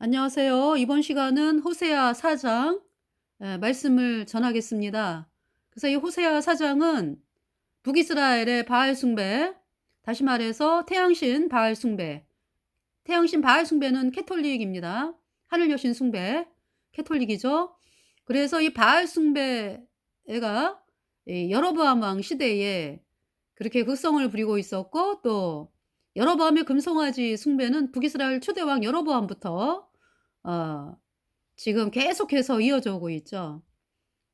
안녕하세요. 이번 시간은 호세아 4장 말씀을 전하겠습니다. 그래서 이 호세아 4장은 북이스라엘의 바알 숭배, 다시 말해서 태양신 바알 숭배, 태양신 바알 숭배는 캐톨릭입니다. 하늘 여신 숭배, 캐톨릭이죠. 그래서 이 바알 숭배가 이 여로보암 왕 시대에 그렇게 극성을 부리고 있었고, 또 여로보암의 금송아지 숭배는 북이스라엘 초대왕 여로보암부터 지금 계속해서 이어져 오고 있죠.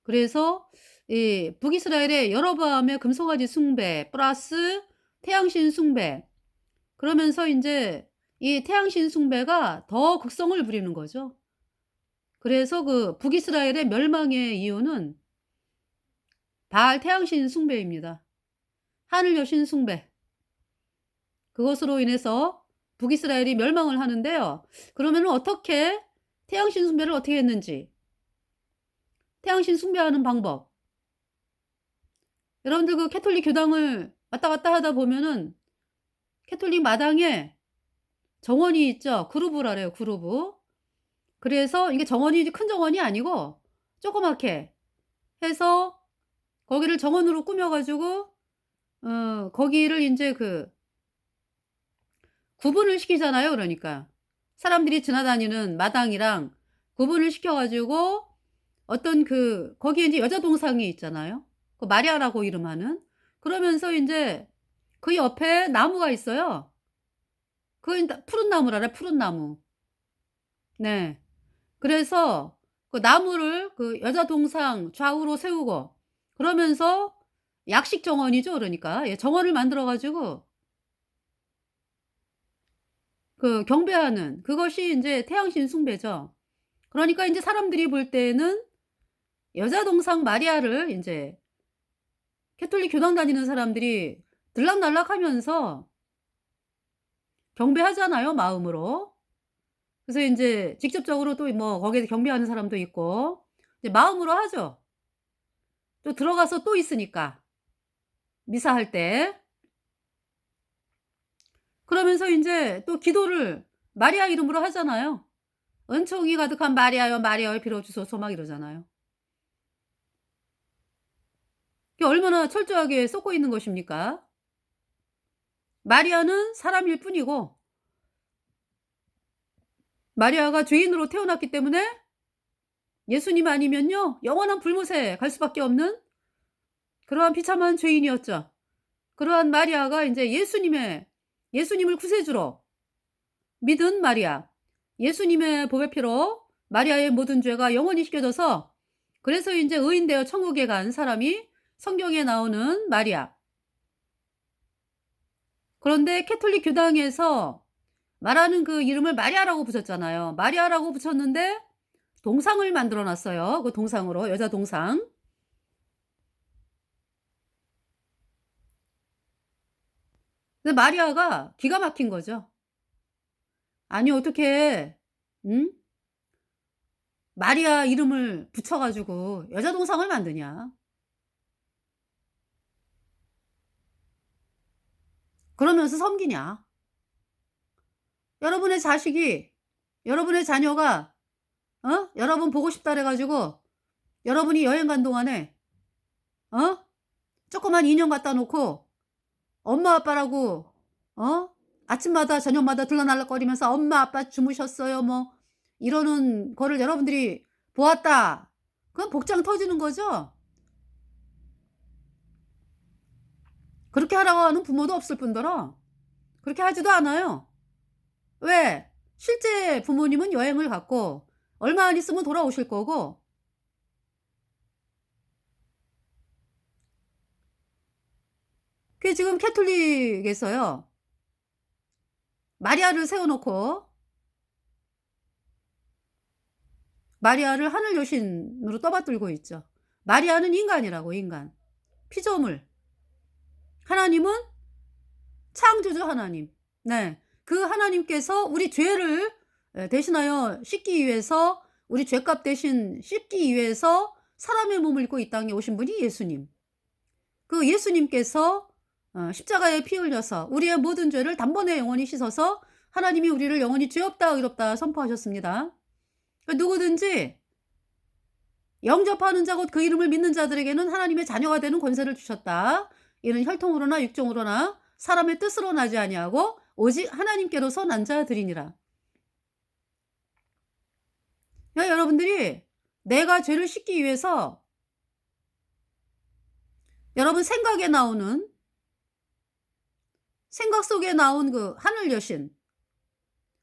그래서 이 북이스라엘의 여로보암의 금송아지 숭배 플러스 태양신 숭배, 그러면서 인제 이 태양신 숭배가 더 극성을 부리는 거죠. 그래서 그 북이스라엘의 멸망의 이유는 바알 태양신 숭배입니다. 하늘 여신 숭배. 그것으로 인해서 북이스라엘이 멸망을 하는데요. 그러면은 어떻게 태양신 숭배를 어떻게 했는지, 태양신 숭배하는 방법. 여러분들 그 캐톨릭 교당을 왔다 갔다 하다 보면은 캐톨릭 마당에 정원이 있죠. 그루브라래요, 그루브. 그래서 이게 정원이 큰 정원이 아니고 조그맣게 해서 거기를 정원으로 꾸며 가지고 거기를 인제 그 구분을 시키잖아요, 그러니까. 사람들이 지나다니는 마당이랑 구분을 시켜 가지고 어떤 그 거기에 인제 여자 동상이 있잖아요. 그 마리아라고 이름하는. 그러면서 인제 그 옆에 나무가 있어요. 그 인다 푸른 나무라래, 푸른 나무. 네. 그래서 그 나무를 그 여자 동상 좌우로 세우고, 그러면서 약식 정원이죠, 그러니까. 예, 정원을 만들어 가지고 그 경배하는 그것이 인제 태양신 숭배죠. 그러니까 인제 사람들이 볼 때에는 여자 동상 마리아를 인제 캐톨릭 교당 다니는 사람들이 들락날락하면서 경배하잖아요, 마음으로. 그래서 인제 직접적으로 또 뭐 거기에 경배하는 사람도 있고 이제 마음으로 하죠. 또 들어가서 또 있으니까, 미사할 때. 그러면서 인제 또 기도를 마리아 이름으로 하잖아요. "은총이 가득한 마리아여 마리아여 빌어 주소서." 막 이러잖아요. 그게 얼마나 철저하게 쏟고 있는 것입니까? 마리아는 사람일 뿐이고, 마리아가 죄인으로 태어났기 때문에 예수님 아니면요 영원한 불못에 갈 수밖에 없는 그러한 비참한 죄인이었죠. 그러한 마리아가 인제 예수님을 구세주로 믿은 마리아, 예수님의 보배 피로 마리아의 모든 죄가 영원히 씻겨져서, 그래서 인제 의인 되어 천국에 간 사람이 성경에 나오는 마리아. 그런데 캐톨릭 교당에서 말하는 그 이름을 마리아라고 붙였잖아요. 마리아라고 붙였는데 동상을 만들어 놨어요. 그 동상으로 여자 동상. 근데 마리아가 기가 막힌 거죠. 아니 어떻게 마리아 이름을 붙여 가지고 여자 동상을 만드냐. 그러면서 섬기냐. 여러분의 자식이, 여러분의 자녀가 여러분 보고 싶다 그래 가지고 여러분이 여행 간 동안에 어 조그만 인형 갖다 놓고 엄마 아빠라고 어 아침마다 저녁마다 들락날락거리면서 "엄마 아빠 주무셨어요." 뭐 이러는 거를 여러분들이 보았다. 그건 복장 터지는 거죠. 그렇게 하라고 하는 부모도 없을 뿐더러 그렇게 하지도 않아요. 왜? 실제 부모님은 여행을 갔고 얼마 안 있으면 돌아오실 거고, 그게 지금 캐톨릭에서요. 마리아를 세워 놓고 마리아를 하늘 여신으로 떠받들고 있죠. 마리아는 인간이라고, 인간. 피조물. 하나님은 창조주 하나님. 네. 그 하나님께서 우리 죄를 대신하여 씻기 위해서, 우리 죄값 대신 씻기 위해서 사람의 몸을 입고 이 땅에 오신 분이 예수님. 그 예수님께서 십자가에 피 흘려서 우리의 모든 죄를 단번에 영원히 씻어서 하나님이 우리를 영원히 죄 없다 의롭다 선포하셨습니다. 그러니까 누구든지 영접하는 자 곧 그 이름을 믿는 자들에게는 하나님의 자녀가 되는 권세를 주셨다. 이는 혈통으로나 육정으로나 사람의 뜻으로 나지 아니하고 오직 하나님께로서 난 자들이니라. 그러니까 여러분들이 내가 죄를 씻기 위해서 여러분 생각 속에 나온 그 하늘 여신,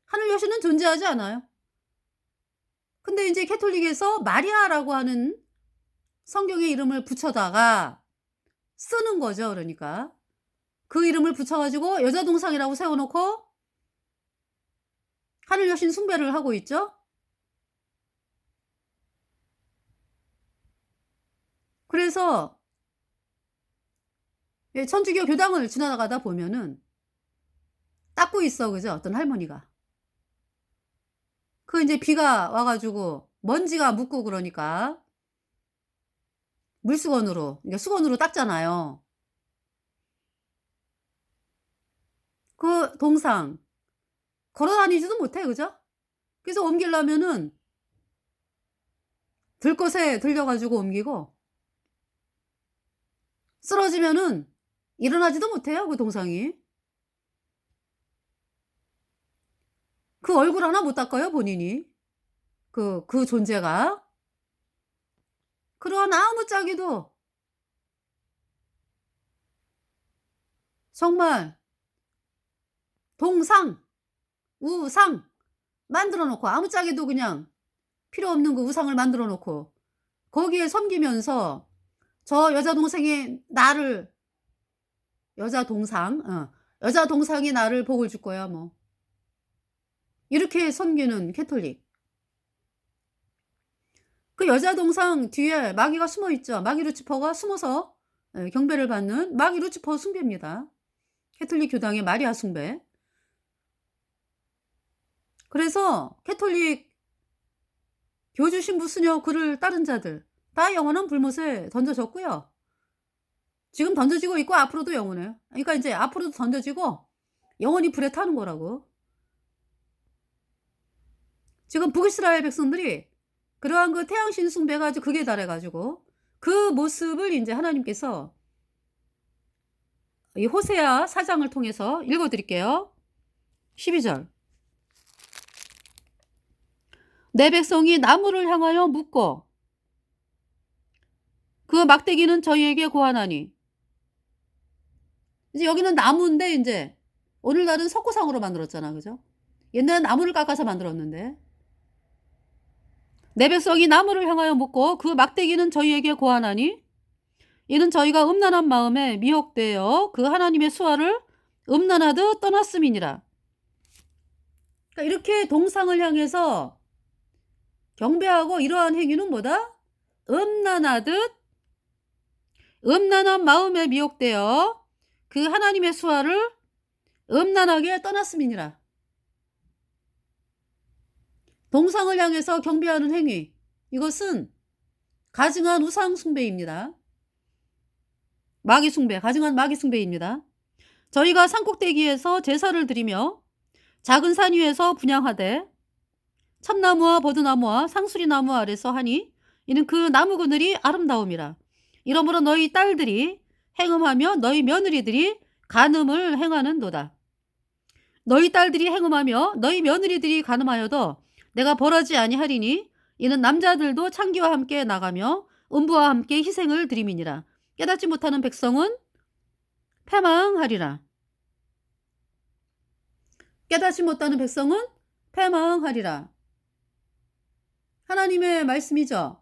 하늘 여신은 존재하지 않아요. 근데 인제 캐톨릭에서 마리아라고 하는 성경의 이름을 붙여다가 쓰는 거죠 그러니까. 그 이름을 붙여 가지고 여자 동상이라고 세워 놓고 하늘 여신 숭배를 하고 있죠. 그래서 예 천주교 교당을 지나가다 보면은 닦고 있어 그죠 어떤 할머니가. 그 인제 비가 와 가지고 먼지가 묻고 그러니까 물수건으로 그러니까 수건으로 닦잖아요. 그 동상 걸어 다니지도 못해 그죠? 그래서 옮기려면은 들것에 들려 가지고 옮기고 쓰러지면은 일어나지도 못해요 그 동상이. 그 얼굴 하나 못 닦아요 본인이. 그 존재가. 그러한 아무짝에도 정말 동상, 우상 만들어 놓고 아무짝에도 그냥 필요 없는 그 우상을 만들어 놓고 거기에 섬기면서 저 여자 동생이 나를 여자 동상이 나를 복을 줄 거야 뭐. 이렇게 섬기는 캐톨릭. 그 여자 동상 뒤에 마귀가 숨어 있죠. 마귀 루치퍼가 숨어서 예 경배를 받는 마귀 루치퍼 숭배입니다. 캐톨릭 교당의 마리아 숭배. 그래서 캐톨릭 교주 신부 수녀 그를 따른 자들 다 영원한 불못에 던져졌고요. 지금 던져지고 있고 앞으로도 영원해요. 그러니까 인제 앞으로도 던져지고 영원히 불에 타는 거라고. 지금 북이스라엘 백성들이 그러한 그 태양신 숭배가 아주 극에 달해 가지고 그 모습을 인제 하나님께서 이 호세아 4장을 통해서 읽어 드릴게요. 12절. 내 백성이 나무를 향하여 묻고 그 막대기는 저희에게 고하나니. 이제 여기는 나무인데 인제 오늘날은 석고상으로 만들었잖아. 그죠? 옛날엔 나무를 깎아서 만들었는데. 내 백성이 나무를 향하여 묻고 그 막대기는 저희에게 고하나니 이는 저희가 음란한 마음에 미혹되어 그 하나님의 수화를 음란하듯 떠났음이니라. 그러니까 이렇게 동상을 향해서 경배하고 이러한 행위는 뭐다? 음란하듯 음란한 마음에 미혹되어 그 하나님의 수화를 음란하게 떠났음이니라. 동상을 향해서 경배하는 행위 이것은 가증한 우상 숭배입니다. 마귀 숭배, 가증한 마귀 숭배입니다. 저희가 산꼭대기에서 제사를 드리며 작은 산 위에서 분향하되 참나무와 버드나무와 상수리나무 아래서 하니 이는 그 나무 그늘이 아름다움이라. 이러므로 너희 딸들이 행음하며 너희 며느리들이 간음을 행하는도다. 너희 딸들이 행음하며 너희 며느리들이 간음하여도 내가 벌하지 아니하리니 이는 남자들도 창기와 함께 나가며 음부와 함께 희생을 드림이니라. 깨닫지 못하는 백성은 패망하리라. 깨닫지 못하는 백성은 패망하리라. 하나님의 말씀이죠.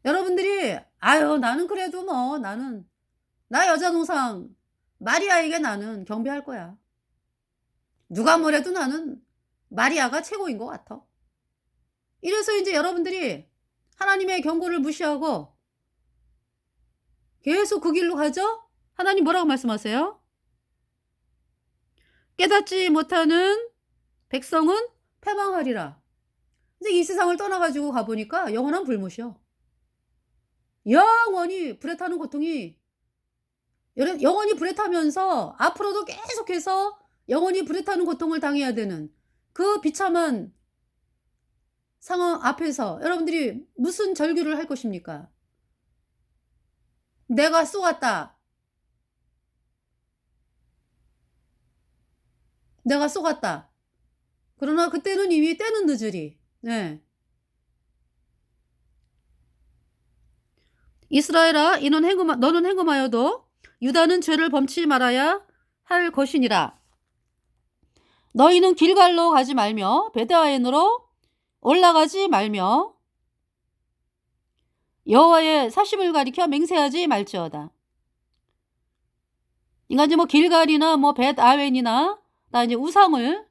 여러분들이 아유 나는 그래도 뭐 나는 나 여자 동상 마리아에게 나는 경배할 거야. 누가 뭐래도 나는 마리아가 최고인 것 같아. 이래서 이제 여러분들이 하나님의 경고를 무시하고 계속 그 길로 가죠? 하나님 뭐라고 말씀하세요? 깨닫지 못하는 백성은 패망하리라. 근데 이 세상을 떠나가지고 가보니까 영원한 불못이요. 영원히 불에 타는 고통이 영원히 불에 타면서 앞으로도 계속해서 영원히 불에 타는 고통을 당해야 되는 그 비참한 상황 앞에서 여러분들이 무슨 절규를 할 것입니까? '내가 쏘았다. 내가 쏘았다.' 그러나 그때는 이미 때는 늦으리. 네. 이스라엘아 너는 행음하여도 유다는 죄를 범치 말아야 할 것이니라. 너희는 길갈로 가지 말며 베드아웬으로 올라가지 말며 여호와의 사심을 가리켜 맹세하지 말지어다. 그러니까 이제 뭐 길갈이나 뭐 벳아웬이나 다 이제 우상을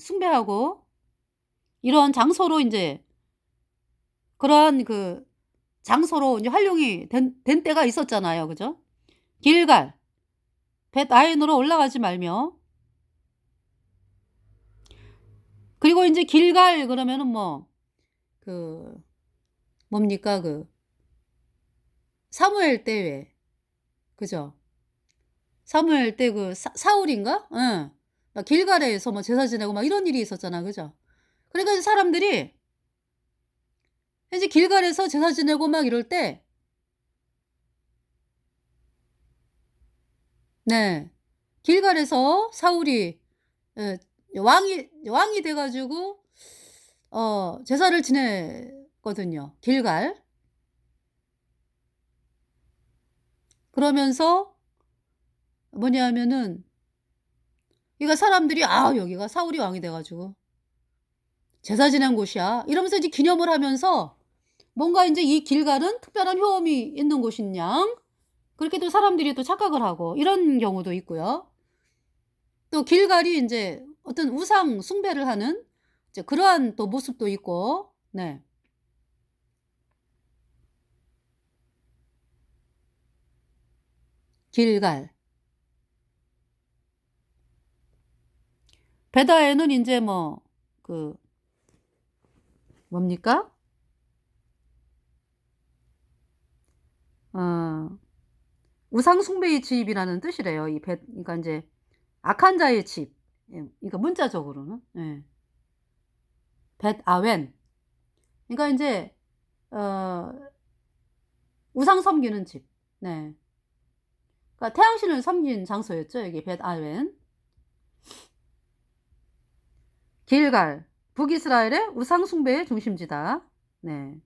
숭배하고 이런 장소로 이제 그러한 그 장소로 이제 활용이 된 때가 있었잖아요. 그죠? 길갈, 벳아웬으로 올라가지 말며 그리고 이제 길갈 그러면은 뭐 그 뭡니까 그 사무엘 때 왜 그죠? 사무엘 때 그 사울인가? 예. 막 길갈에서 뭐 제사 지내고 막 이런 일이 있었잖아. 그죠? 그러니까 이제 사람들이 이제 길갈에서 제사 지내고 막 이럴 때 네. 길갈에서 사울이 예 왕이 돼 가지고 제사를 지냈거든요, 길갈. 그러면서 뭐냐면은 그러니까 사람들이 '아 여기가 사울이 왕이 돼 가지고 제사 지낸 곳이야.' 이러면서 이제 기념을 하면서 뭔가 인제 이 길갈은 특별한 효험이 있는 곳인 양 그렇게 또 사람들이 또 착각을 하고 이런 경우도 있고요. 또 길갈이 인제 어떤 우상 숭배를 하는 이제 그러한 또 모습도 있고 네. 길갈. 베다에는 인제 뭐 그 뭡니까? 어 우상 숭배의 집이라는 뜻이래요. 이 벳 그러니까 인제 악한 자의 집. 예 그러니까 문자적으로는. 예. 벳아웬. 그러니까 인제 어 우상 섬기는 집. 네. 그러니까 태양신을 섬긴 장소였죠 여기 벳아웬. 길갈. 북이스라엘의 우상 숭배의 중심지다. 네.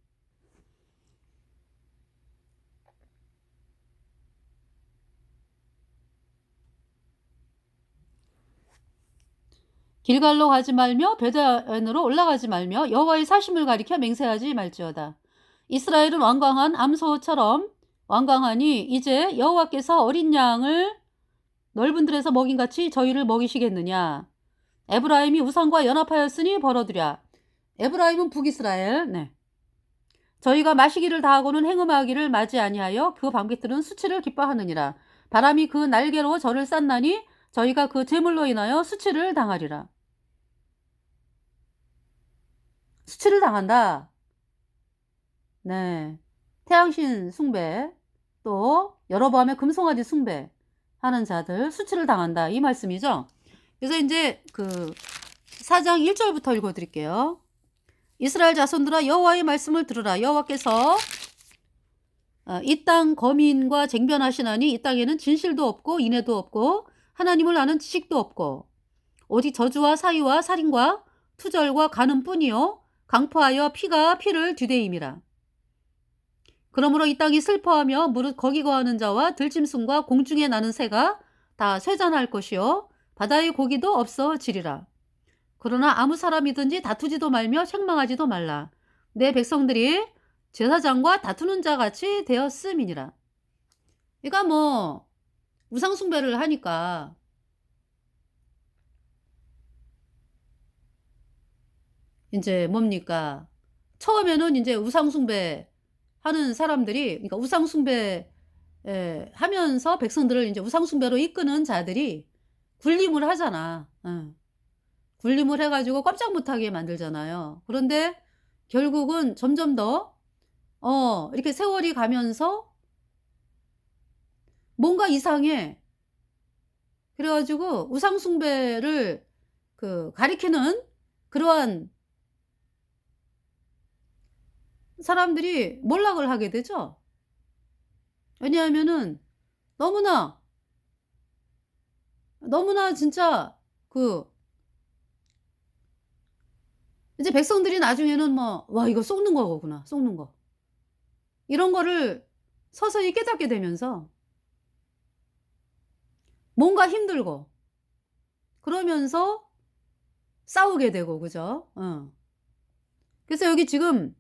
길갈로 가지 말며 베드아웬으로 올라가지 말며 여호와의 사심을 가리켜 맹세하지 말지어다. 이스라엘은 완강한 암소처럼 완강하니 이제 여호와께서 어린 양을 넓은 들에서 먹인 같이 저희를 먹이시겠느냐. 에브라임이 우상과 연합하였으니 벌어들야. 에브라임은 북이스라엘. 네. 저희가 마시기를 다하고는 행음하기를 맞이 아니하여 그 방백들은 수치를 기뻐하느니라. 바람이 그 날개로 저를 쌌나니 저희가 그 재물로 인하여 수치를 당하리라. 수치를 당한다. 네. 태양신 숭배 또 여로보암의 금송아지 숭배하는 자들 수치를 당한다. 이 말씀이죠. 그래서 인제 그 4장 1 절부터 읽어 드릴게요. 이스라엘 자손들아 여호와의 말씀을 들으라. 여호와께서 이 땅 거민과 쟁변하시나니 이 땅에는 진실도 없고 인애도 없고 하나님을 아는 지식도 없고 오직 저주와 사위와 살인과 투절과 간음뿐이요 강포하여 피가 피를 뒤대임이라. 그러므로 이 땅이 슬퍼하며 무릇 거기 거하는 자와 들짐승과 공중에 나는 새가 다 쇠잔할 것이요 바다의 고기도 없어지리라. 그러나 아무 사람이든지 다투지도 말며 책망하지도 말라. 내 백성들이 제사장과 다투는 자 같이 되었음이니라. 그러니까 뭐 우상 숭배를 하니까 인제 뭡니까? 처음에는 인제 우상 숭배하는 사람들이 그러니까 우상 숭배 하면서 백성들을 인제 우상 숭배로 이끄는 자들이 군림을 하잖아. 군림을 해 가지고 꼼짝 못하게 만들잖아요. 그런데 결국은 점점 더 이렇게 세월이 가면서 뭔가 이상해. 그래 가지고 우상 숭배를 가리키는 그러한 사람들이 몰락을 하게 되죠. 왜냐하면은 너무나, 너무나 진짜 그 이제 백성들이 나중에는 뭐 '와 이거 속는 거구나, 속는 거.' 이런 거를 서서히 깨닫게 되면서 뭔가 힘들고 그러면서 싸우게 되고 그죠? 그래서 여기 지금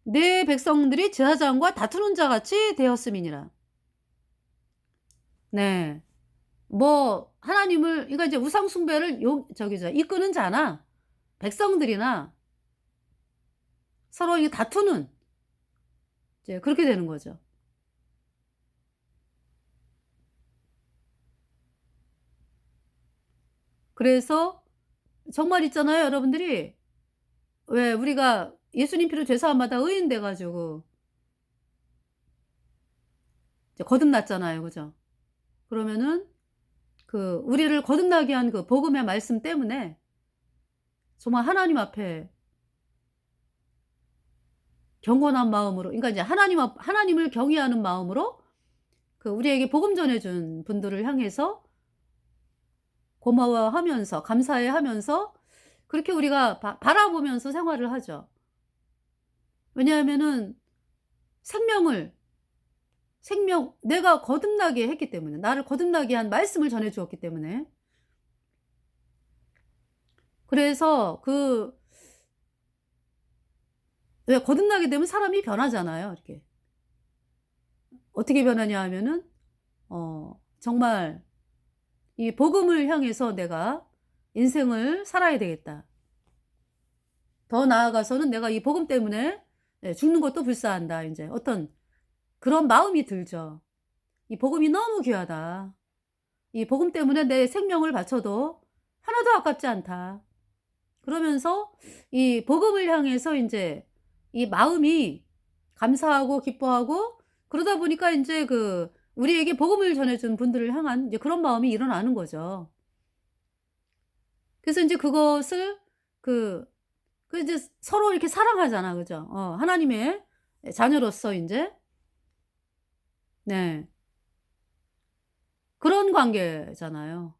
"내 백성들이 제사장과 다투는 자 같이 되었음이니라." 네. 뭐 하나님을 그러니까 이제 우상 숭배를 이끄는 자나 백성들이나 서로 이 다투는 이제 그렇게 되는 거죠. 그래서 정말 있잖아요 여러분들이 왜 우리가 예수님 피로 죄 사함받아 의인 돼 가지고 이제 거듭났잖아요. 그죠? 그러면은 우리를 거듭나게 한 그 복음의 말씀 때문에 정말 하나님 앞에 경건한 마음으로 그러니까 이제 하나님을 경외하는 마음으로 우리에게 복음 전해 준 분들을 향해서 고마워하면서 감사해하면서 그렇게 우리가 바라보면서 생활을 하죠. 왜냐하면은 생명을 내가 거듭나게 했기 때문에 나를 거듭나게 한 말씀을 전해 주었기 때문에 그래서 왜 거듭나게 되면 사람이 변하잖아요 이렇게. 어떻게 변하냐 하면은 정말 이 복음을 향해서 '내가 인생을 살아야 되겠다.' 더 나아가서는 '내가 이 복음 때문에 죽는 것도 불사한다.' 인제 어떤 그런 마음이 들죠. '이 복음이 너무 귀하다. 이 복음 때문에 내 생명을 바쳐도 하나도 아깝지 않다.' 그러면서 이 복음을 향해서 인제 이 마음이 감사하고 기뻐하고 그러다 보니까 인제 우리에게 복음을 전해 준 분들을 향한 이제 그런 마음이 일어나는 거죠. 그래서 인제 그것을 그 이제 서로 이렇게 사랑하잖아. 그죠? 하나님의 자녀로서 인제 네. 그런 관계잖아요.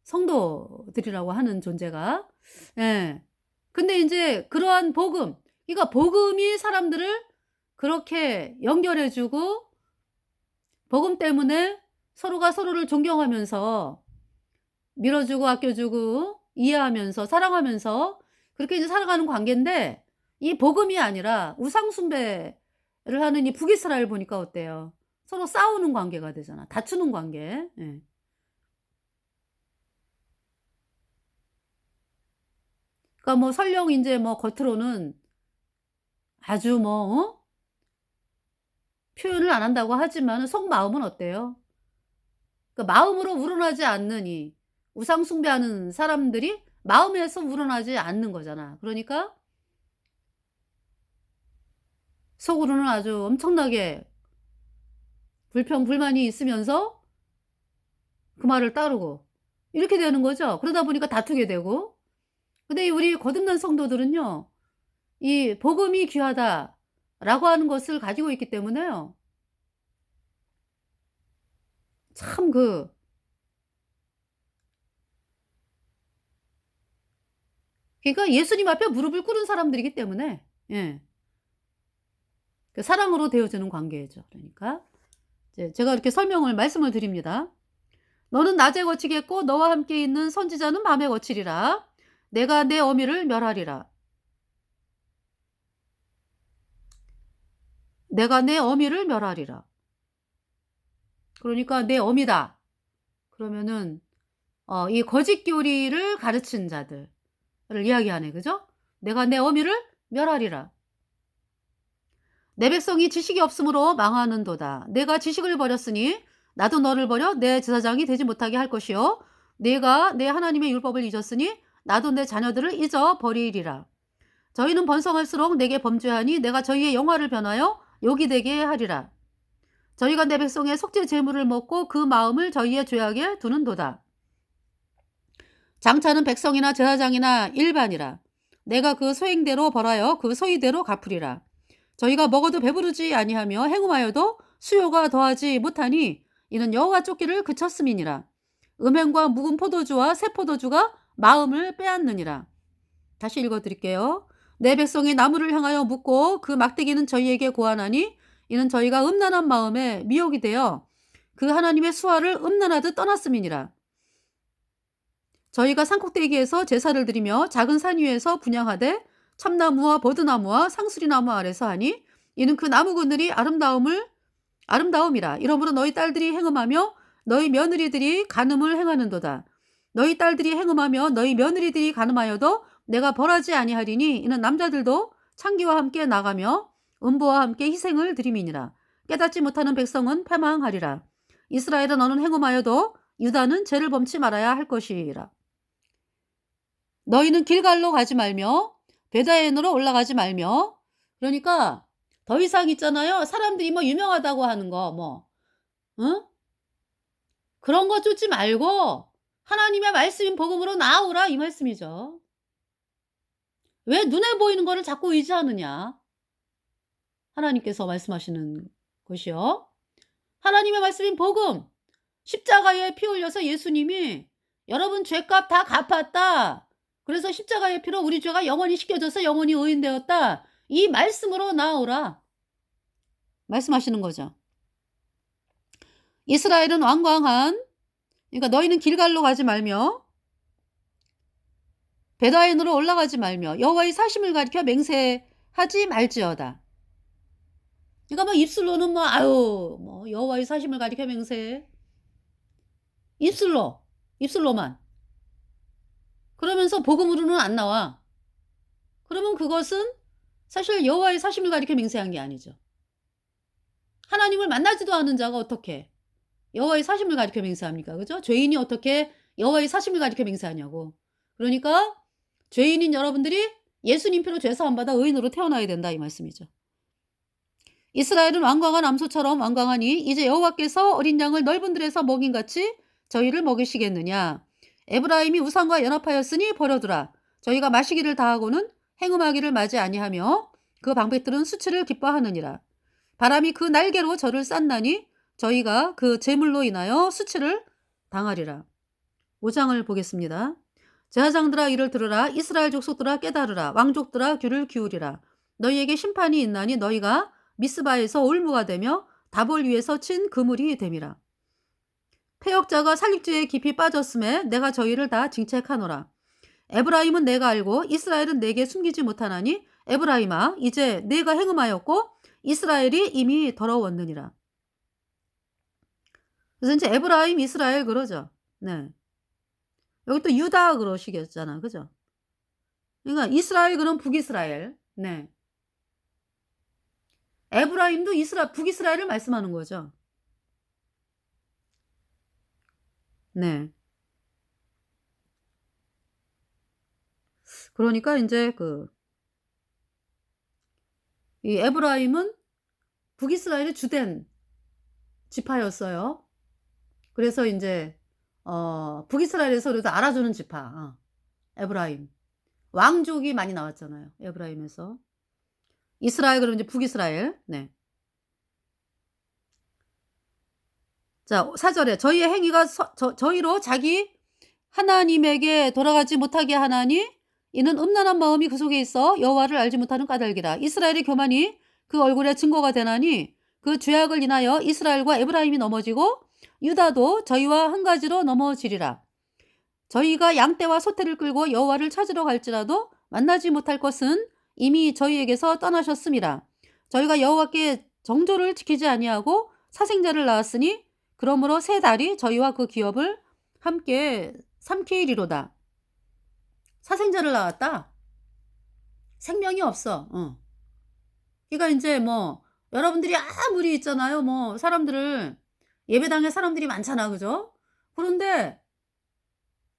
성도들이라고 하는 존재가. 예. 근데 인제 그러한 복음 그러니까 복음이 사람들을 그렇게 연결해 주고 복음 때문에 서로가 서로를 존경하면서 밀어 주고 아껴 주고 이해하면서 사랑하면서 그렇게 이제 살아가는 관계인데 이 복음이 아니라 우상 숭배를 하는 이 북이스라엘 보니까 어때요? 서로 싸우는 관계가 되잖아. 다투는 관계. 예. 그러니까 뭐 설령 인제 뭐 겉으로는 아주 뭐 표현을 안 한다고 하지만은 속마음은 어때요? 마음으로 우러나지 않는 이 우상 숭배하는 사람들이 마음에서 우러나지 않는 거잖아. 그러니까 속으로는 아주 엄청나게 불평 불만이 있으면서 그 말을 따르고 이렇게 되는 거죠. 그러다 보니까 다투게 되고. 근데 이 우리 거듭난 성도들은요. 이 복음이 귀하다라고 하는 것을 가지고 있기 때문에요. 참 그러니까 예수님 앞에 무릎을 꿇은 사람들이기 때문에 예. 사랑으로 되어지는 관계죠. 그러니까 이제 제가 이렇게 말씀을 드립니다. "너는 낮에 거치겠고 너와 함께 있는 선지자는 밤에 거치리라. 내가 내 어미를 멸하리라. 내가 내 어미를 멸하리라." 그러니까 내 어미다. 그러면은 이 거짓 교리를 가르친 자들을 이야기하네. 그죠? "내가 내 어미를 멸하리라. 내 백성이 지식이 없으므로 망하는도다. 내가 지식을 버렸으니 나도 너를 버려 내 제사장이 되지 못하게 할 것이요 내가 내 하나님의 율법을 잊었으니 나도 내 자녀들을 잊어 버리리라. 저희는 번성할수록 내게 범죄하니 내가 저희의 영화를 변하여 욕이 되게 하리라. 저희가 내 백성의 속죄 제물을 먹고 그 마음을 저희의 죄악에 두는도다. 장차는 백성이나 제사장이나 일반이라. 내가 그 소행대로 벌하여 그 소위대로 갚으리라. 저희가 먹어도 배부르지 아니하며 행음하여도 수요가 더하지 못하니 이는 여호와 쫓기를 그쳤음이니라. 음행과 묵은 포도주와 새 포도주가 마음을 빼앗느니라. 다시 읽어드릴게요. 내 백성이 나무를 향하여 묻고 그 막대기는 저희에게 고하나니 이는 저희가 음란한 마음에 미혹이 되어 그 하나님의 수화를 음란하듯 떠났음이니라. 저희가 산꼭대기에서 제사를 드리며 작은 산 위에서 분향하되 참나무와 버드나무와 상수리나무 아래서 하니 이는 그 나무 그늘이 아름다움이라. 이러므로 너희 딸들이 행음하며 너희 며느리들이 간음을 행하는도다. 너희 딸들이 행음하며 너희 며느리들이 간음하여도 내가 벌하지 아니하리니 이는 남자들도 창기와 함께 나가며 음부와 함께 희생을 드림이니라. 깨닫지 못하는 백성은 패망하리라. 이스라엘은 너는 행음하여도 유다는 죄를 범치 말아야 할 것이라. 너희는 길갈로 가지 말며 베다엔으로 올라가지 말며. 그러니까 더 이상 있잖아요. 사람들이 뭐 유명하다고 하는 거 뭐 응? 그런 거 쫓지 말고 하나님의 말씀인 복음으로 나아오라 이 말씀이죠. 왜 눈에 보이는 거를 자꾸 의지하느냐. 하나님께서 말씀하시는 것이요. 하나님의 말씀인 복음. 십자가에 피 흘려서 예수님이 여러분 죄값 다 갚았다. 그래서 십자가의 피로 우리 죄가 영원히 씻겨져서 영원히 의인되었다. 이 말씀으로 나아오라. 말씀하시는 거죠. 이스라엘은 완강한, 그러니까 너희는 길갈로 가지 말며 베다엔으로 올라가지 말며 여호와의 사심을 가리켜 맹세하지 말지어다. 그러니까 뭐 입술로는 뭐 아유 뭐 여호와의 사심을 가리켜 맹세. 입술로만. 그러면서 복음으로는 안 나와. 그러면 그것은 사실 여호와의 사심을 가리켜 맹세한 게 아니죠. 하나님을 만나지도 않은 자가 어떻게 여호와의 사심을 가리켜 맹세합니까? 그죠? 죄인이 어떻게 여호와의 사심을 가리켜 맹세하냐고. 그러니까 죄인인 여러분들이 예수님 피로 죄 사함 받아 의인으로 태어나야 된다 이 말씀이죠. 이스라엘은 완강한 암소처럼 완강하니 이제 여호와께서 어린 양을 넓은 들에서 먹인같이 저희를 먹이시겠느냐. 에브라임이 우상과 연합하였으니 버려두라. 저희가 마시기를 다하고는 행음하기를 맞이 아니하며 그 방백들은 수치를 기뻐하느니라. 바람이 그 날개로 저를 쌌나니 저희가 그 재물로 인하여 수치를 당하리라. 5장을 보겠습니다. 제사장들아 이를 들으라. 이스라엘 족속들아 깨달으라. 왕족들아 귀를 기울이라. 너희에게 심판이 있나니 너희가 미스바에서 올무가 되며 다볼 위에서 친 그물이 됨이라. 패역자가 살육지에 깊이 빠졌음에 내가 저희를 다 징책하노라. 에브라임은 내가 알고 이스라엘은 내게 숨기지 못하나니 에브라임아 이제 내가 행음하였고 이스라엘이 이미 더러웠느니라. 그래서 이제 에브라임 이스라엘 그러죠. 네. 여기 또 유다 그러시겠잖아. 그죠? 그러니까 이스라엘 그럼 북이스라엘. 네. 에브라임도 북이스라엘을 말씀하는 거죠. 네. 그러니까 이제 이 에브라임은 북이스라엘의 주된 지파였어요. 그래서 이제 북이스라엘에서 그래도 알아주는 지파. 에브라임. 왕족이 많이 나왔잖아요. 에브라임에서. 이스라엘 그러면 이제 북이스라엘. 네. 자, 4절에 저희의 행위가 저희로 자기 하나님에게 돌아가지 못하게 하나니 이는 음란한 마음이 그 속에 있어 여호와를 알지 못하는 까닭이라. 이스라엘의 교만이 그 얼굴에 증거가 되나니 그 죄악을 인하여 이스라엘과 에브라임이 넘어지고 유다도 저희와 한 가지로 넘어지리라. 저희가 양떼와 소떼를 끌고 여호와를 찾으러 갈지라도 만나지 못할 것은 이미 저희에게서 떠나셨음이라. 저희가 여호와께 정조를 지키지 아니하고 사생자를 낳았으니 그러므로 새 달이 저희와 그 기업을 함께 삼키리로다. 사생자를 낳았다. 생명이 없어. 그러니까 이제 뭐 여러분들이 아무리 있잖아요. 뭐 사람들을 예배당에 사람들이 많잖아. 그죠? 그런데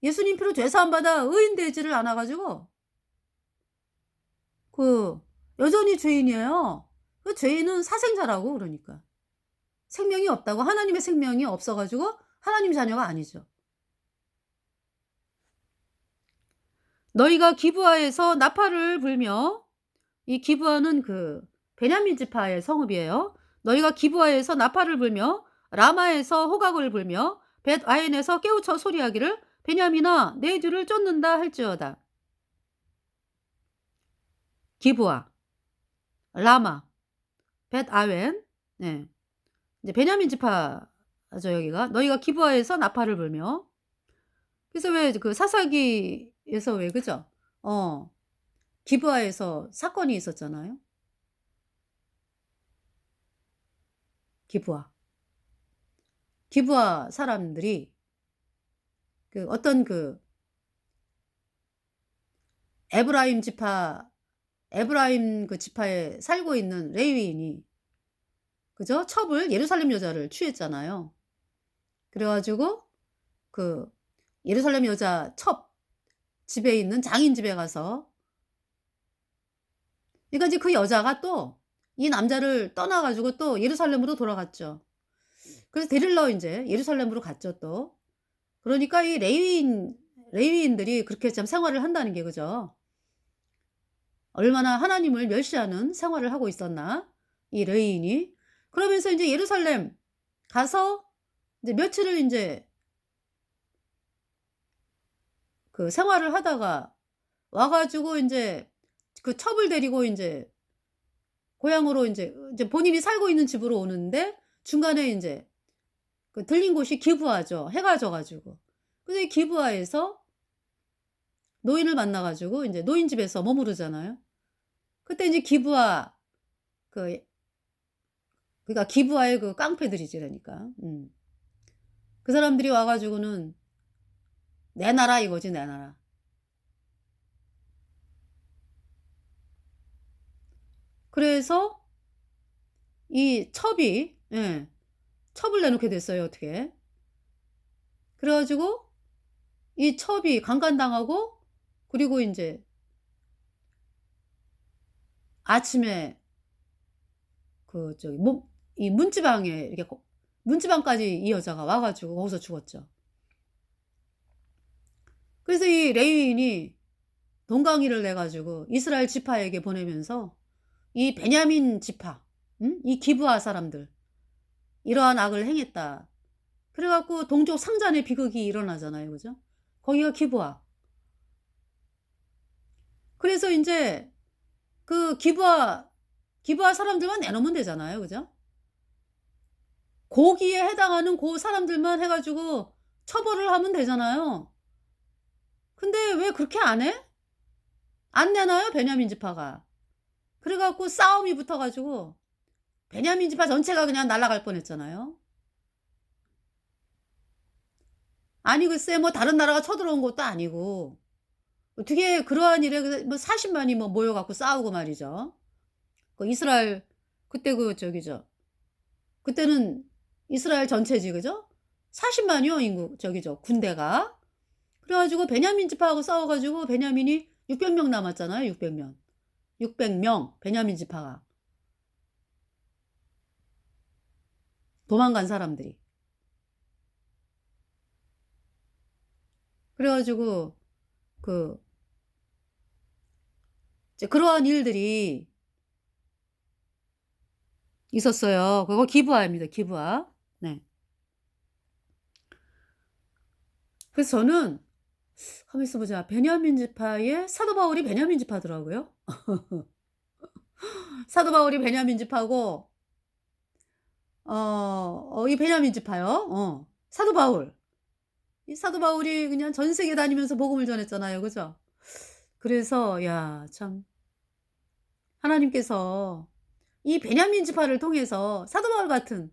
예수님 피로 죄 사함 받아 의인 되지를 않아 가지고 여전히 죄인이에요. 그 죄인은 사생자라고 그러니까. 생명이 없다고 하나님의 생명이 없어 가지고 하나님 자녀가 아니죠. 너희가 기브아에서 나팔을 불며 이 기브아는 그 베냐민 지파의 성읍이에요. 너희가 기브아에서 나팔을 불며 라마에서 호각을 불며 벳아엔에서 깨우쳐 소리하기를 베냐민아 내 뒤를 쫓는다 할지어다. 기브아, 라마, 벳아웬, 네. 이제 베냐민 지파죠 여기가. 너희가 기브아에서 나팔을 불며. 그래서 왜 그 사사기에서 왜 그죠? 기브아에서 사건이 있었잖아요. 기브아. 기브아 사람들이 그 어떤 그 에브라임 지파 에브라임 그 지파에 살고 있는 레위인이 그죠? 첩을 예루살렘 여자를 취했잖아요. 그래 가지고 그 예루살렘 여자 첩 집에 있는 장인 집에 가서 그러니까 이제 그 여자가 또 이 남자를 떠나 가지고 또 예루살렘으로 돌아갔죠. 그래서 데리러 인제 예루살렘으로 갔죠 또. 그러니까 이 레위인들이 그렇게 참 생활을 한다는 게 그죠? 얼마나 하나님을 멸시하는 생활을 하고 있었나 이 레위인이. 그러면서 인제 예루살렘 가서 이제 며칠을 인제 그 생활을 하다가 와 가지고 인제 그 첩을 데리고 인제 고향으로 인제 본인이 살고 있는 집으로 오는데 중간에 인제 그 들린 곳이 기브아죠. 해가 져 가지고. 그래서 이 기브아에서 노인을 만나 가지고 인제 노인 집에서 머무르잖아요. 그때 인제 기브아 그 그러니까 기브아의 그 깡패들이지 그러니까. 그 사람들이 와 가지고는 "내놔라." 이거지 "내놔라." 그래서 이 첩이 예 첩을 내놓게 됐어요 어떻게. 그래 가지고 이 첩이 강간당하고 그리고 인제 아침에 그 저기 이 문지방에 이렇게 문지방까지 이 여자가 와 가지고 거기서 죽었죠. 그래서 이 레위인이 동강이를 내 가지고 이스라엘 지파에게 보내면서 이 베냐민 지파 이 기브아 사람들 이러한 악을 행했다. 그래 갖고 동족 상잔의 비극이 일어나잖아요. 그죠? 거기가 기브아. 그래서 인제 그 기브아 사람들만 내놓으면 되잖아요. 그죠? 거기에 해당하는 고 사람들만 해 가지고 처벌을 하면 되잖아요. 근데 왜 그렇게 안 해? 안 내놔요 베냐민 지파가. 그래 갖고 싸움이 붙어 가지고 베냐민 지파 전체가 그냥 날아갈 뻔했잖아요. 아니 글쎄 뭐 다른 나라가 쳐들어온 것도 아니고 어떻게 그러한 일에 뭐 40 만이 뭐 모여 갖고 싸우고 말이죠. 그 이스라엘 그때 그 저기죠. 그때는 이스라엘 전체지 그죠? 40 만이요 인구 저기죠 군대가. 그래 가지고 베냐민 지파하고 싸워 가지고 베냐민이 600명 남았잖아요 600 명. 600명 베냐민 지파가 도망간 사람들이. 그래 가지고 그 이제 그러한 일들이 있었어요. 그거 기브아입니다 기브아. 네. 그래서 저는 가만히 있어 보자. 베냐민 지파의 사도 바울이 베냐민 지파더라고요. 사도 바울이 베냐민 지파고 이 베냐민 지파요. 사도 바울. 이 사도 바울이 그냥 전 세계 다니면서 복음을 전했잖아요. 그죠? 그래서 야 참 하나님께서 이 베냐민 지파를 통해서 사도 바울 같은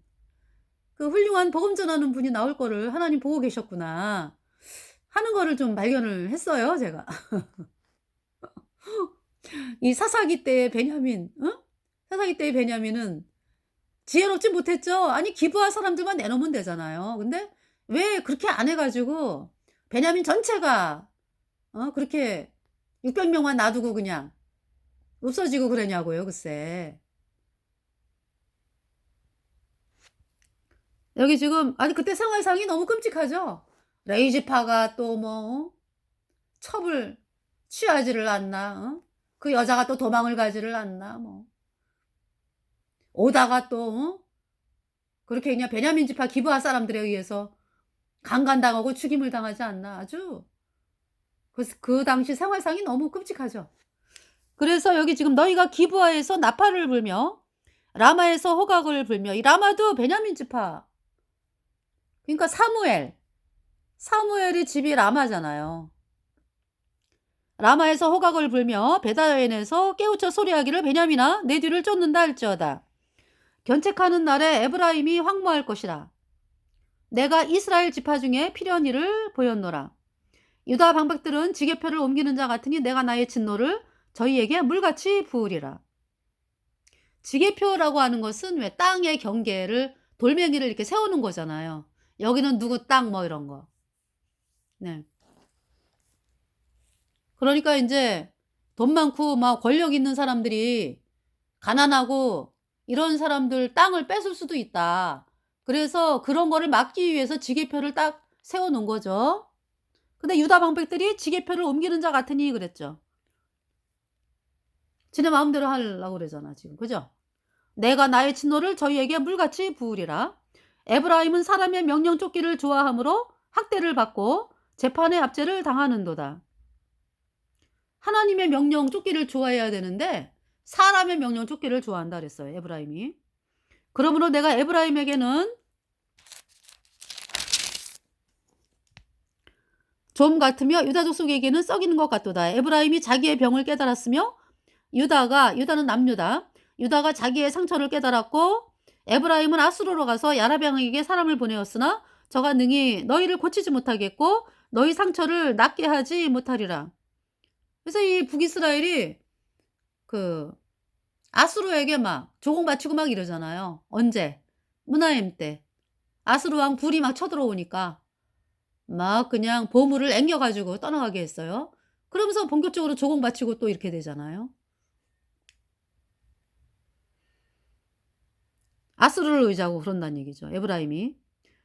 그 훌륭한 복음 전하는 분이 나올 거를 하나님 보고 계셨구나 하는 거를 좀 발견을 했어요 제가. 이 사사기 때의 베냐민 사사기 때의 베냐민은 지혜롭지 못했죠. 아니 기브아 사람들만 내놓으면 되잖아요. 근데 왜 그렇게 안 해 가지고 베냐민 전체가 그렇게 600 명만 놔두고 그냥 없어지고 그러냐고요 글쎄. 여기 지금 아니 그때 생활상이 너무 끔찍하죠. 레이지파가 또 뭐 첩을 취하지를 않나, 그 여자가 또 도망을 가지를 않나 뭐. 오다가 또 그렇게 그냥 베냐민 지파 기브아 사람들에 의해서 강간당하고 죽임을 당하지 않나. 아주 그 당시 생활상이 너무 끔찍하죠. 그래서 여기 지금 너희가 기브아에서 나팔을 불며 라마에서 호각을 불며, 이 라마도 베냐민 지파. 그러니까 사무엘의 집이 라마잖아요. 라마에서 호각을 불며 베다웬에서 깨우쳐 소리하기를 베냐민아 내 뒤를 쫓는다 할지어다. 견책하는 날에 에브라임이 황무할 것이라. 내가 이스라엘 지파 중에 필연 일을 보였노라. 유다 방백들은 지게표를 옮기는 자 같으니 내가 나의 진노를 저희에게 물같이 부으리라. 지게표라고 하는 것은 왜 땅의 경계를, 돌멩이를 이렇게 세우는 거잖아요. 여기는 누구 땅 뭐 이런 거. 네. 그러니까 이제 돈 많고 막 권력 있는 사람들이 가난하고 이런 사람들 땅을 뺏을 수도 있다. 그래서 그런 거를 막기 위해서 지게표를 딱 세워 놓은 거죠. 근데 유다 방백들이 지게표를 옮기는 자 같으니 그랬죠. 지네 마음대로 하려고 그러잖아 지금. 그죠? 내가 나의 진노를 저희에게 물같이 부으리라. 에브라임은 사람의 명령 쫓기를 좋아하므로 학대를 받고 재판의 압제를 당하는도다. 하나님의 명령 쫓기를 좋아해야 되는데 사람의 명령 쫓기를 좋아한다 그랬어요. 에브라임이. 그러므로 내가 에브라임에게는 좀 같으며 유다 족속에게는 썩이는 것 같도다. 에브라임이 자기의 병을 깨달았으며 유다는 남유다. 유다가 자기의 상처를 깨달았고 에브라임은 아수르로 가서 야라병에게 사람을 보내었으나 저가 능히 너희를 고치지 못하겠고 너희 상처를 낫게 하지 못하리라. 그래서 이 북이스라엘이 그 아수르에게 막 조공 바치고 막 이러잖아요. 언제? 문하임 때. 아수르 왕 불이 막 쳐들어오니까 막 그냥 보물을 앵겨가지고 떠나가게 했어요. 그러면서 본격적으로 조공 바치고 또 이렇게 되잖아요. 아수르를 의지하고 그런다는 얘기죠. 에브라임이.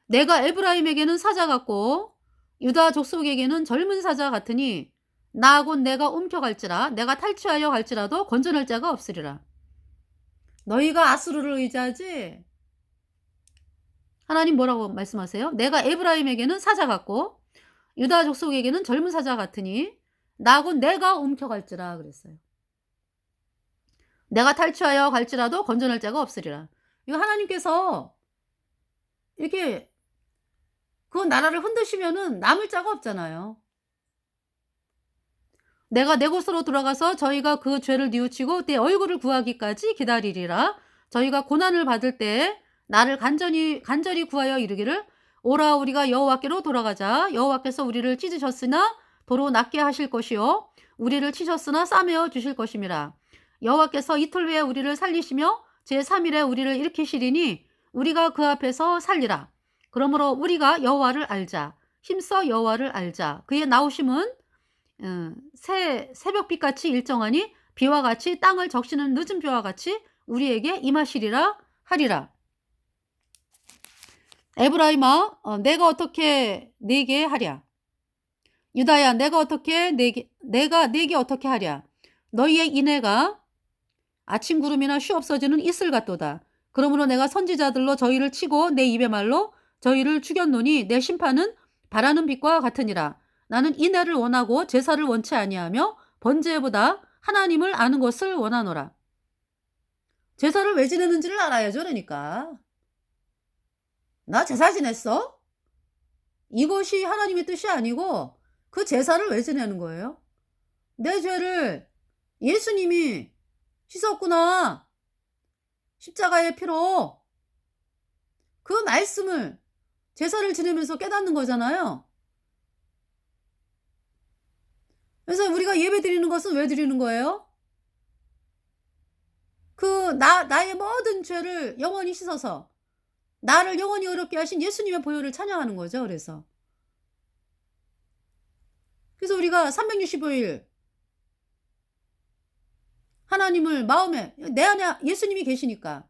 내가 에브라임에게는 사자 같고 유다 족속에게는 젊은 사자 같으니 나 곧 내가 옮겨갈지라 내가 탈취하여 갈지라도 건져낼 자가 없으리라. 너희가 아수르를 의지하지? 하나님 뭐라고 말씀하세요? 내가 에브라임에게는 사자 같고 유다 족속에게는 젊은 사자 같으니 나 곧 내가 옮겨갈지라 그랬어요. 내가 탈취하여 갈지라도 건져낼 자가 없으리라. 이거 하나님께서 이렇게 그 나라를 흔드시면은 남을 자가 없잖아요. 내가 내 곳으로 돌아가서 저희가 그 죄를 뉘우치고 내 얼굴을 구하기까지 기다리리라. 저희가 고난을 받을 때 나를 간절히 구하여 이르기를 오라 우리가 여호와께로 돌아가자. 여호와께서 우리를 찢으셨으나 도로 낫게 하실 것이요 우리를 치셨으나 싸매어 주실 것임이라. 여호와께서 이틀 후에 우리를 살리시며 제3일에 우리를 일으키시리니 우리가 그 앞에서 살리라. 그러므로 우리가 여호와를 알자. 힘써 여호와를 알자. 그의 나오심은 새벽빛같이 일정하니 비와 같이 땅을 적시는 늦은 비와 같이 우리에게 임하시리라 하리라. 에브라임아 내가 어떻게 네게 하랴. 유다야 내가 네게 어떻게 하랴. 너희의 인애가 아침 구름이나 쉬 없어지는 이슬 같도다. 그러므로 내가 선지자들로 저희를 치고 내 입의 말로 저희를 죽였노니 내 심판은 바라는 빛과 같으니라. 나는 인애를 원하고 제사를 원치 아니하며 번제보다 하나님을 아는 것을 원하노라. 제사를 왜 지내는지를 알아야죠. 그러니까 나 제사 지냈어? 이것이 하나님의 뜻이 아니고 그 제사를 왜 지내는 거예요? 내 죄를 예수님이 씻었구나. 십자가의 피로. 그 말씀을 제사를 지내면서 깨닫는 거잖아요. 그래서 우리가 예배 드리는 것은 왜 드리는 거예요? 나의 모든 죄를 영원히 씻어서 나를 영원히 어렵게 하신 예수님의 보혈을 찬양하는 거죠. 그래서 우리가 365일 하나님을 마음에 내 안에 예수님이 계시니까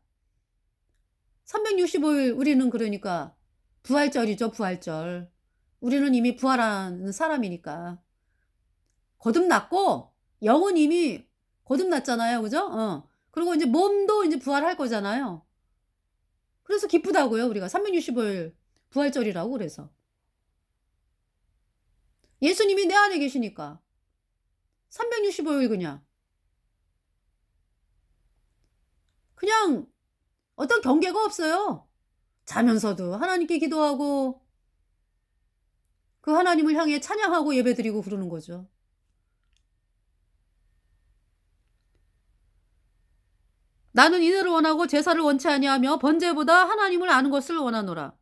365일 우리는 그러니까 부활절이죠, 부활절. 우리는 이미 부활한 사람이니까. 거듭났고 영은 이미 거듭났잖아요. 그죠? 그리고 이제 몸도 이제 부활할 거잖아요. 그래서 기쁘다고요, 우리가. 365일 부활절이라고 그래서. 예수님이 내 안에 계시니까. 365일 그냥 어떤 경계가 없어요. 자면서도 하나님께 기도하고 그 하나님을 향해 찬양하고 예배드리고 그러는 거죠. 나는 이대를 원하고 제사를 원치 아니하며 번제보다 하나님을 아는 것을 원하노라.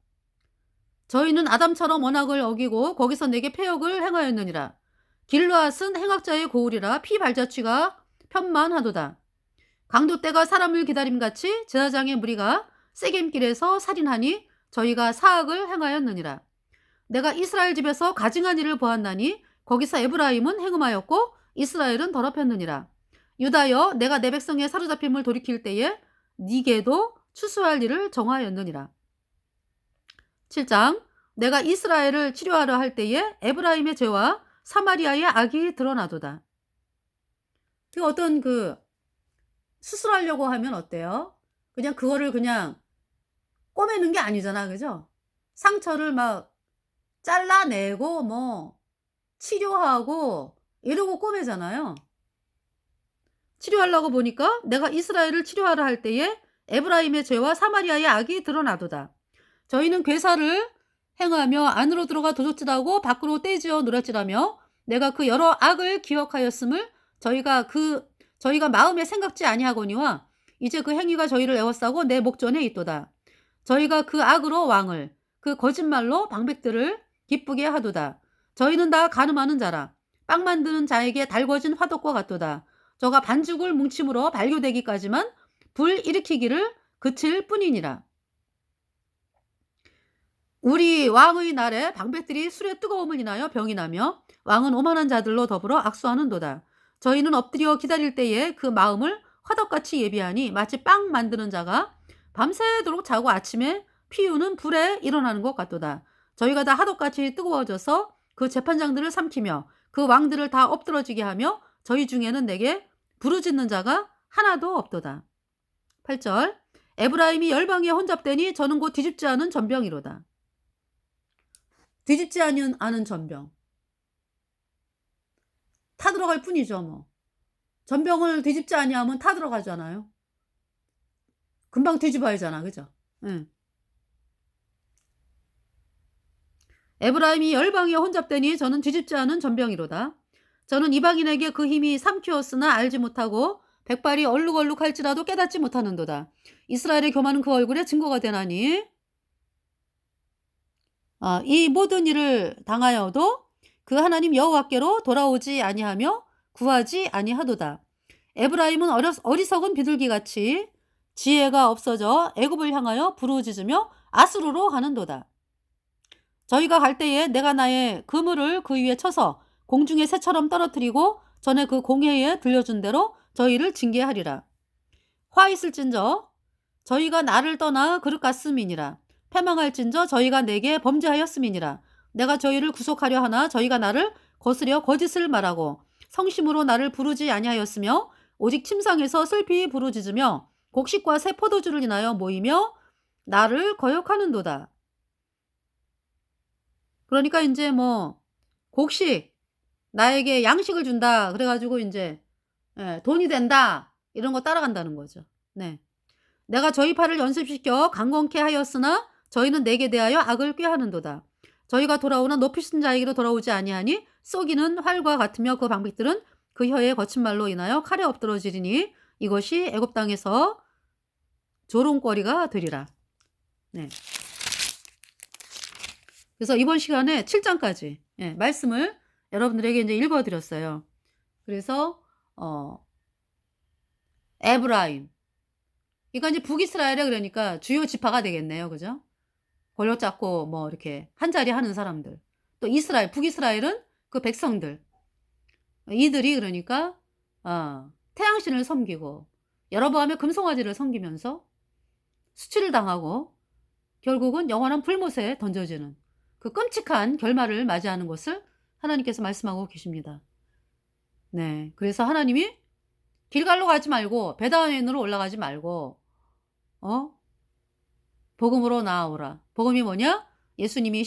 저희는 아담처럼 언약을 어기고 거기서 내게 패역을 행하였느니라. 길르앗은 행악자의 고울이라 피 발자취가 편만하도다. 강도 때가 사람을 기다림같이 제사장의 무리가 세겜길에서 살인하니 저희가 사악을 행하였느니라. 내가 이스라엘 집에서 가증한 일을 보았나니 거기서 에브라임은 행음하였고 이스라엘은 더럽혔느니라. 유다여, 내가 내 백성의 사로잡힘을 돌이킬 때에 네게도 추수할 일을 정하였느니라. 7장. 내가 이스라엘을 치료하려 할 때에 에브라임의 죄와 사마리아의 악이 드러나도다. 그 어떤 수술하려고 하면 어때요? 그냥 그거를 그냥 꼬매는 게 아니잖아. 그죠? 상처를 막 잘라내고 뭐 치료하고 이러고 꼬매잖아요. 치료하려고 보니까 내가 이스라엘을 치료하려 할 때에 에브라임의 죄와 사마리아의 악이 드러나도다. 저희는 괴사를 행하며 안으로 들어가 도둑질하고 밖으로 떼지어 노략질하며 내가 그 여러 악을 기억하였음을 저희가 마음에 생각지 아니하거니와 이제 그 행위가 저희를 애워싸고 내 목전에 있도다. 저희가 그 악으로 왕을 그 거짓말로 방백들을 기쁘게 하도다. 저희는 다 간음하는 자라 빵 만드는 자에게 달궈진 화덕과 같도다. 저가 반죽을 뭉침으로 발교되기까지만 불 일으키기를 그칠 뿐이니라. 우리 왕의 날에 방백들이 술의 뜨거움을 인하여 병이 나며 왕은 오만한 자들로 더불어 악수하는도다. 저희는 엎드려 기다릴 때에 그 마음을 화덕같이 예비하니 마치 빵 만드는 자가 밤새도록 자고 아침에 피우는 불에 일어나는 것 같도다. 저희가 다 화덕같이 뜨거워져서 그 재판장들을 삼키며 그 왕들을 다 엎드러지게 하며 저희 중에는 내게 부르짖는 자가 하나도 없도다. 8절. 에브라임이 열방에 혼잡되니 저는 곧 뒤집지 않은 전병이로다. 뒤집지 않은 전병. 타들어갈 뿐이죠 뭐. 전병을 뒤집지 아니하면 타들어가잖아요. 금방 뒤집어야잖아. 그죠? 응. 에브라임이 열방에 혼잡되니 저는 뒤집지 않은 전병이로다. 저는 이방인에게 그 힘이 삼키었으나 알지 못하고 백발이 얼룩얼룩할지라도 깨닫지 못하는도다. 이스라엘의 교만은 그 얼굴에 증거가 되나니 이 모든 일을 당하여도 그 하나님 여호와께로 돌아오지 아니하며 구하지 아니하도다. 에브라임은 어리석은 비둘기같이 지혜가 없어져 애굽을 향하여 부르짖으며 아수르로 가는도다. 저희가 갈 때에 내가 나의 그물을 그 위에 쳐서 공중의 새처럼 떨어뜨리고 전에 그 공회에 들려준 대로 저희를 징계하리라. 화 있을진저 저희가 나를 떠나 그릇 같음이니라. 패망할진저 저희가 내게 범죄하였음이니라. 내가 저희를 구속하려 하나 저희가 나를 거스려 거짓을 말하고 성심으로 나를 부르지 아니하였으며 오직 침상에서 슬피 부르짖으며 곡식과 새 포도주를 인하여 모이며 나를 거역하는도다. 그러니까 이제 뭐 곡식 나에게 양식을 준다 그래가지고 이제 돈이 된다 이런 거 따라간다는 거죠. 네. 내가 저희 팔을 연습시켜 강건케 하였으나 저희는 내게 대하여 악을 꾀하는도다. 저희가 돌아오나 높이신 자에게로 돌아오지 아니하니 쏘기는 활과 같으며 그 방백들은 그 혀의 거친 말로 인하여 칼에 엎드러지리니 이것이 애굽 땅에서 조롱거리가 되리라. 네. 그래서 이번 시간에 7장까지 말씀을 여러분들에게 이제 읽어드렸어요. 그래서 에브라임 이거 이제 북이스라엘에 그러니까 주요 지파가 되겠네요. 그죠? 권력 잡고 뭐 이렇게 한 자리 하는 사람들. 또 이스라엘, 북이스라엘은 그 백성들. 이들이 그러니까 태양신을 섬기고 여러보암의 금송아지를 섬기면서 수치를 당하고 결국은 영원한 불못에 던져지는 그 끔찍한 결말을 맞이하는 것을 하나님께서 말씀하고 계십니다. 네. 그래서 하나님이 길갈로 가지 말고 베다웬으로 올라가지 말고 어 복음으로 나아오라. 복음이 뭐냐? 예수님이